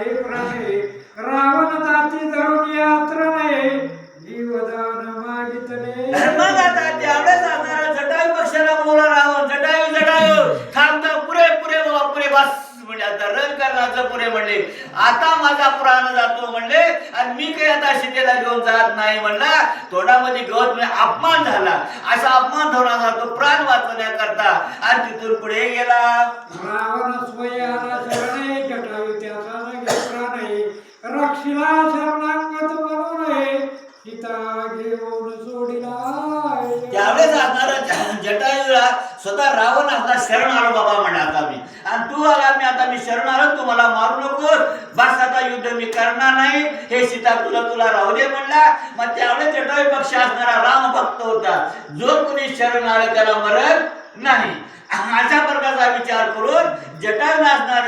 आहे प्राणे रावण जाती धरून यात्र नाही जीवदान मागितले. मग आता त्यावेळेस आता जटायू पक्षाला बोला रावण जटायू जटायू थांबता पुरे पुरे बाबा पुरे बस म्हणजे आता रन करण्याचं पुरे म्हणले आता माझा प्राण जातो म्हणले आणि मी काही आता सीतेला घेऊन जात नाही म्हणला. तोंडामध्ये गवत म्हणजे अपमान झाला असा अपमान धरला तो प्राण वाचवण्याकरता आणि तिथून पुढे गेला. रावण स्वयाला शरणे जटायू त्याचा घेतला नाही रक्षिला शरणागत म्हणू नये सीता घेऊन सोडिला. त्यावेळेस असणारा जटायूला स्वतः रावण आता शरण आलो बाबा म्हणा आता मी आणि तू आला मी आता मी शरण आलो तू मला मारू नकोस बस आता युद्ध मी करणार नाही हे सीता तुला तुला राहू दे म्हणला. मग त्यावेळेस जटायू पक्ष असणारा राम भक्त होता जो कोणी शरण आला त्याला मरण नाही अशा प्रकारचा विचार करून जटायूला असणार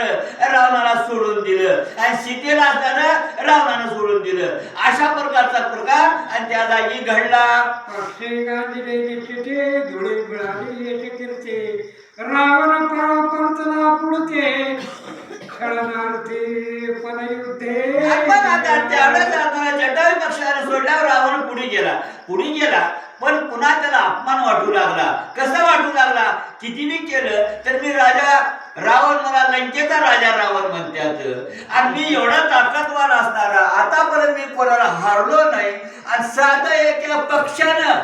रावणाला सोडून दिलं आणि सीतेला असणार रावणानं सोडून दिलं अशा प्रकारचा प्रकार आणि त्या जागी घडला. अक्षय गांधीले निश्चिते धुळे मिळाली येथे कीर्ती रावण परतला पुढते खेळणार्थी पण युद्धे. आपण आता त्यावेळेस आता जटायू पक्षाने सोडल्यावर रावण पुढे गेला पण पुन्हा त्याला अपमान वाटू लागला. कसा वाटू लागला कितीही केलं तर मी राजा रावण मला लंकेचा राजा रावण म्हणतात आणि मी एवढा ताकदवार असणारा आतापर्यंत मी कोणाला हारलो नाही आणि साधं एका पक्षानं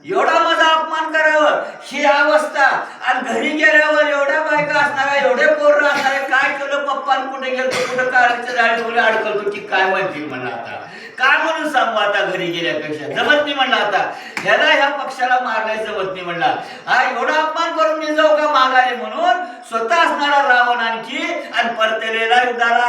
एवढा माझा अपमान करावं ही अवस्था आणि घरी गेल्यावर एवढ्या बायका असणारा एवढे पोरं असणारे काय केलं पप्पान कुठे गेलो कुठं काळाच्या झाडीवर अडकलतो की काय म्हणतील म्हणलं आता काय म्हणून सांगू आता घरी गेल्यापेक्षा जमत नाही म्हणला आता ह्याला ह्या पक्षाला मारलाय जमत नाही म्हणला हा एवढा अपमान करून मी जाऊ का माघारी म्हणून स्वतः असणारा रावण आणखी आणि परतलेला युद्धाला